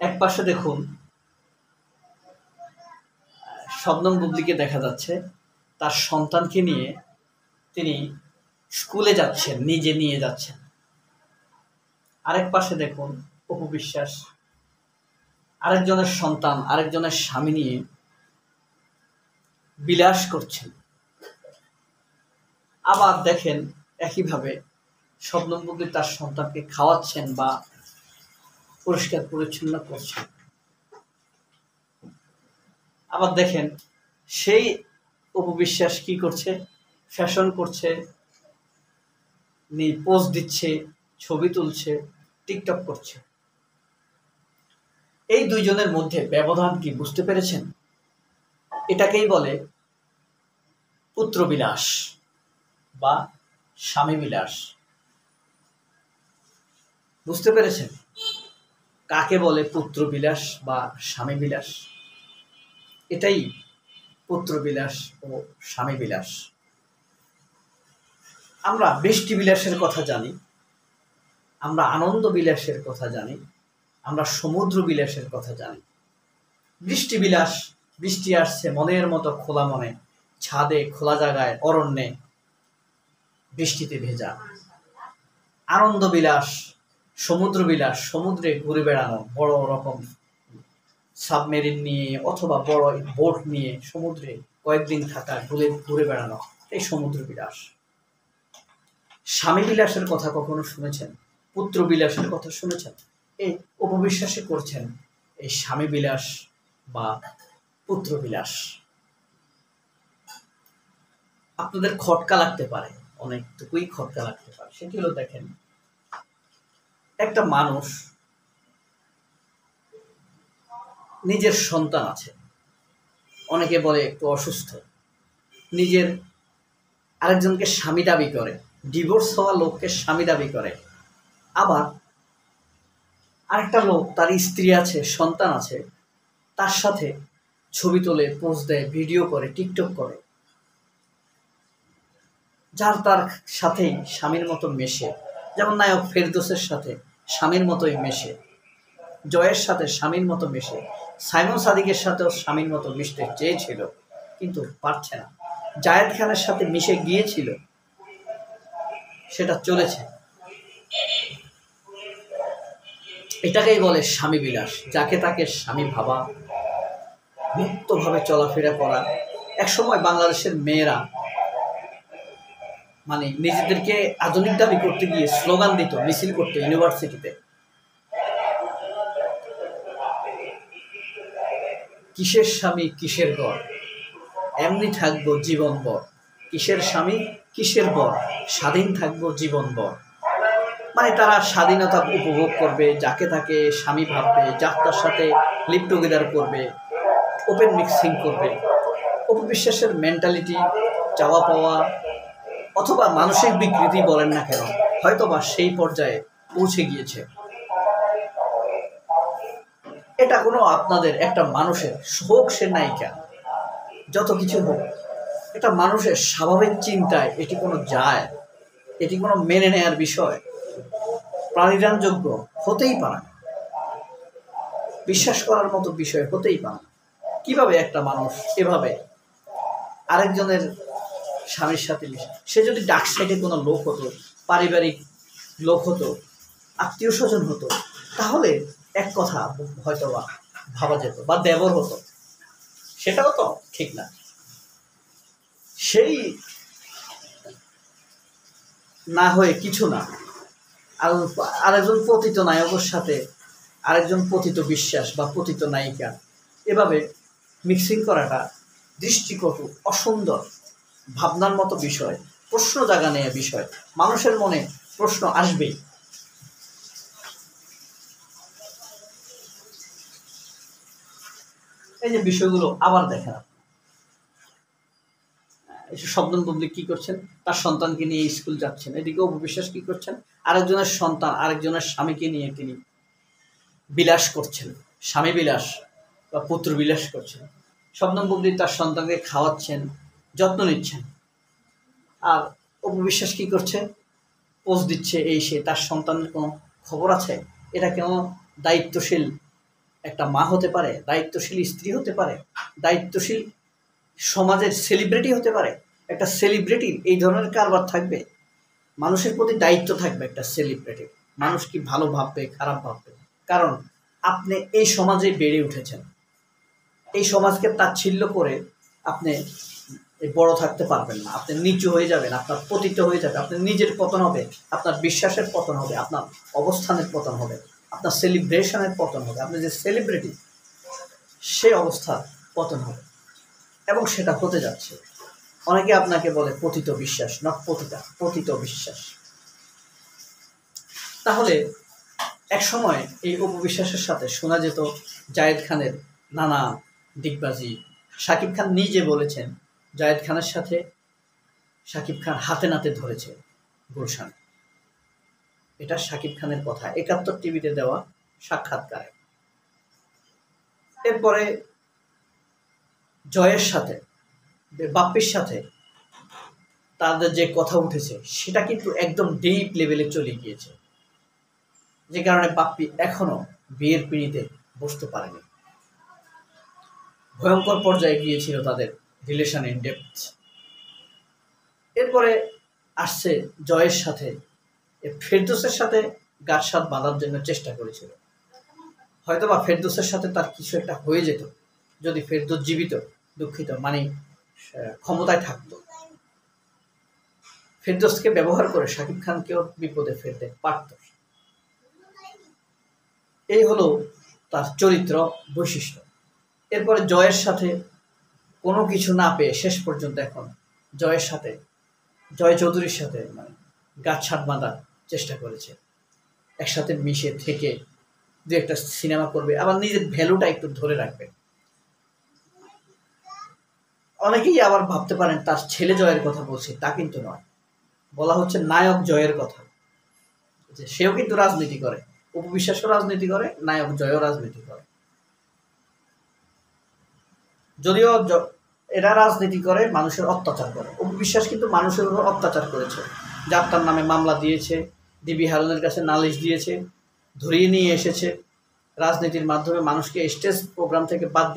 এক পাশে দেখুন শবনম বুবলিকে দেখা যাচ্ছে তার সন্তানকে নিয়ে তিনি স্কুলে যাচ্ছেন, নিজে নিয়ে যাচ্ছেন। আরেক পাশে দেখুন অপু বিশ্বাস আরেকজনের সন্তান, আরেকজনের স্বামী নিয়ে বিলাস করছেন। আবার দেখেন একইভাবে শবনম বুবলি তার সন্তানকে খাওয়াচ্ছেন বা পরিষ্কার পরিচ্ছন্ন করছেন। আবার দেখেন সেই অপু বিশ্বাস কি করছে, ফ্যাশন করছে, পোজ দিচ্ছে, ছবি তুলছে, টিকটক করছে। এই দুইজনের মধ্যে ব্যবধান কি বুঝতে পেরেছেন? এটাকেই বলে পুত্রবিলাস বা স্বামী বিলাস। বুঝতে পেরেছেন কাকে বলে পুত্রবিলাস বা স্বামী বিলাস? এটাই পুত্রবিলাস ও স্বামী বিলাস। আমরা বৃষ্টি বিলাসের কথা জানি, আমরা আনন্দ বিলাসের কথা জানি, আমরা সমুদ্র বিলাসের কথা জানি। বৃষ্টি বিলাস, বৃষ্টি আসছে মনের মতো খোলা মনে, ছাদে, খোলা জায়গায়, অরণ্যে বৃষ্টিতে ভেজা। আনন্দ বিলাস, সমুদ্র বিলাস, সমুদ্রে ঘুরে বেড়ানো, বড় রকম সাবমেরিন নিয়ে অথবা বড় বোট নিয়ে সমুদ্রে কয়েকদিন থাকা, ঘুরে বেড়ানো, এই সমুদ্র বিলাস। স্বামী বিলাসের কথা কখনো শুনেছেন? পুত্র বিলাসের কথা শুনেছেন? এই অপবিশ্বাসে করছেন এই স্বামী বিলাস বা পুত্র বিলাস। আপনাদের খটকা লাগতে পারে, অনেকটুকুই খটকা লাগতে পারে। সেটি হলো দেখেন একটা মানুষ নিজের সন্তান আছে, অনেকে বলে একটু অসুস্থ, নিজের আরেকজনকে স্বামী দাবি করে, ডিভোর্স হওয়া লোককে স্বামী দাবি করে। আবার আরেকটা লোক তার স্ত্রী আছে, সন্তান আছে, তার সাথে ছবি তোলে, পোস্ট দেয়, ভিডিও করে, টিকটক করে, যার তার সাথেই স্বামীর মতো মেশে। যেমন নায়ক ফেরদৌসের সাথে স্বামীর মতোই মেশে, জয়ের সাথে স্বামীর মতো মেশে, সাইমন সাদিকের সাথেও স্বামীর মতো মিশতে চেয়েছিল কিন্তু পারছে না। জায়েদ খানের সাথে মিশে গিয়েছিল, সেটা চলেছে। এটাকেই বলে স্বামী বিলাস, যাকে তাকে স্বামী ভাবা, মুক্তভাবে চলাফেরা করা। একসময় বাংলাদেশের মেয়েরা মানে নিজেদেরকে আধুনিক দাবি করতে গিয়ে স্লোগান দিত, মিছিল করতো ইউনিভার্সিটিতে, কিসের স্বামী কিসের বর, এমনি থাকবো জীবন বর। কিসের স্বামী কিসের বর, স্বাধীন থাকবো জীবন বর। মানে তারা স্বাধীনতা উপভোগ করবে, যাকে তাকে স্বামী ভাববে, যার তার সাথে লিভ টুগেদার করবে, ওপেন মিক্সিং করবে। অপু বিশ্বাসের মেন্টালিটি, চাওয়া পাওয়া অথবা মানসিক বিকৃতি বলেন না কেন, হয়তোবা সেই পর্যায়ে পৌঁছে গিয়েছে। এটা কোনো আপনাদের একটা মানুষের হোক, সে নায়িকা, যত কিছু হোক, এটা মানুষের স্বাভাবিক চিন্তায় এটি কোনো যায়, এটি কোনো মেনে নেয়ার বিষয়, প্রাণীরানযোগ্য হতেই পারে না, বিশ্বাস করার মতো বিষয় হতেই পারে না। কিভাবে একটা মানুষ এভাবে আরেকজনের স্বামীর সাথে মিশে? সে যদি ডাক সাইডে কোনো লোক হতো, পারিবারিক লোক হতো, আত্মীয় স্বজন হতো, তাহলে এক কথা হয়তো বা ভাবা যেত, বা দেবর হতো, সেটাও তো ঠিক না। সেই না হয়ে কিছু না, আরেকজন পতিত নায়কের সাথে আরেকজন পতিত বিশ্বাস বা পতিত নায়িকা এভাবে মিক্সিং করাটা দৃষ্টিকটু, অসুন্দর, ভাবনার মতো বিষয়, প্রশ্ন জাগা নেয়া বিষয়। মানুষের মনে প্রশ্ন আসবেই। এই যে বিষয়গুলো আবার দেখেন, শবনম বুবলি কি করছেন, তার সন্তানকে নিয়ে স্কুল যাচ্ছেন, এদিকে অপু বিশ্বাস কি করছেন, আরেকজনের সন্তান, আরেকজনের স্বামীকে নিয়ে তিনি বিলাস করছেন, স্বামী বিলাস বা পুত্র বিলাস করছেন। শবনম বুবলি তার সন্তানকে খাওয়াচ্ছেন, যত্ন নিচ্ছেন, আর অপু বিশ্বাস কি করছে, পোজ দিচ্ছে, এই সে, তার সন্তানের কোনো খবর আছে? এটা কেন দায়িত্বশীল একটা মা হতে পারে, দায়িত্বশীল স্ত্রী হতে পারে, দায়িত্বশীল সমাজের সেলিব্রিটি হতে পারে? একটা সেলিব্রিটির এই ধরনের কারবার থাকবে? মানুষের প্রতি দায়িত্ব থাকবে একটা সেলিব্রিটির। মানুষ কি ভালো ভাববে, খারাপ ভাববে? কারণ আপনি এই সমাজে বেড়ে উঠেছেন, এই সমাজকে তাচ্ছিল্য করে আপনি বড় থাকতে পারবেন না। আপনি নিচু হয়ে যাবেন, আপনার পতিত হয়ে যাবে, আপনার নিজের পতন হবে, আপনার বিশ্বাসের পতন হবে, আপনার অবস্থানের পতন হবে, আপনার সেলিব্রেশনের পতন হবে, আপনি যে সেলিব্রিটি সে অবস্থার পতন হবে। এবং সেটা হতে যাচ্ছে। অনেকে আপনাকে বলে পতিত বিশ্বাস, নট পতিতা, পতিত বিশ্বাস। তাহলে এক সময় এই অপবিশ্বাসের সাথে শোনা যেত জায়েদ খানের নানা দিগবাজি। শাকিব খান নিজে বলেছেন জায়েদ খানের সাথে শাকিব খান হাতে নাতে ধরেছে গুলশান। এটা শাকিব খানের কথা, ৭১ টিভিতে দেওয়া সাক্ষাৎকারে। এরপরে জয়ের সাথে, বাপ্পির সাথে তাদের যে কথা উঠেছে সেটা কিন্তু একদম ডিপ লেভেলে চলে গিয়েছে, যে কারণে বাপ্পি এখনো বিয়ের পিঁড়িতে বসতে পারেনি। ভয়ঙ্কর পর্যায়ে গিয়েছিল তাদের রিলেশন ইন ডেপথ। এরপরে আসছে জয়ের সাথে, ফেরদৌসের সাথে গাঁটসাত বাঁধার জন্য চেষ্টা করেছিল। হয়তোবা ফেরদৌসের সাথে তার কিছু একটা হয়ে যেত যদি ফেরদৌস জীবিত, দুঃখিত মানে ক্ষমতায় থাকতো। ফেরদৌসকে ব্যবহার করে শাকিব খানকেও বিপদে ফেলতে পারত। এই হলো তার চরিত্র বৈশিষ্ট্য। এরপরে জয়ের সাথে কোনো কিছু না পেয়ে শেষ পর্যন্ত এখন জয়ের সাথে, জয় চৌধুরীর সাথে মানে গাঁটছাঁট বাঁধার চেষ্টা করেছে। একসাথে মিশে থেকে দু একটা সিনেমা করবে, আবার নিজের ভ্যালুটা একটু ধরে রাখবে। অনেকেই আবার ভাবতে পারেন তার ছেলে জয়ের কথা বলছে, তা কিন্তু নয়। বলা হচ্ছে নায়ক জয়ের কথা, যে সেও কিন্তু রাজনীতি করে, অপবিশ্বাসও রাজনীতি করে, নায়ক জয়ও রাজনীতি করে। যদিও এরা রাজনীতি করে, মানুষের অত্যাচার করে। অপবিশ্বাস কিন্তু মানুষের উপর অত্যাচার করেছে, যাত্রার নামে মামলা দিয়েছে, ডিবি হারুনের কাছে নালিশ দিয়েছে, ধরিয়ে নিয়ে এসেছে, রাজনীতির মাধ্যমে মানুষকে স্টেজ প্রোগ্রাম থেকে বাদ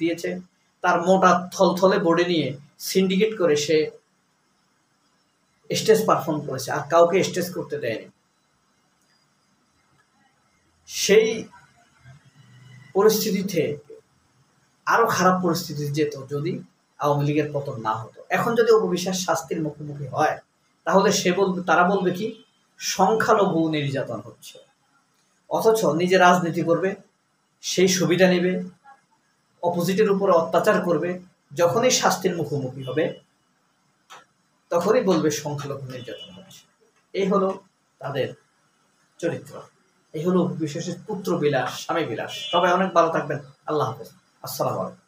দিয়েছে। তার মোটা থলথলে বোর্ডে নিয়ে সিন্ডিকেট করে সে স্টেজ পারফর্ম করেছে, আর কাউকে স্টেজ করতে দেয়নি। সেই পরিস্থিতিতে আরো খারাপ পরিস্থিতি যেত যদি আওয়ামী লীগের পতন না হতো। এখন যদি অপবিশ্বাস শাস্তির মুখোমুখি হয়, তাহলে তারা বলবে কি সংখ্যালঘু নির্যাতন হচ্ছে, অথচ নিজে রাজনীতি করবে, সেই সুবিধা নেবে, অপোজিটের উপরে অত্যাচার করবে। যখনই শাস্তির মুখোমুখি হবে তখনই বলবে সংখ্যালঘু নির্যাতন হচ্ছে। এই হলো তাদের চরিত্র, এই হলো বিশেষ পুত্র বিলাস, স্বামী বিলাস। সবাই অনেক ভালো থাকবেন। আল্লাহ হাফেজ, আসসালামু আলাইকুম।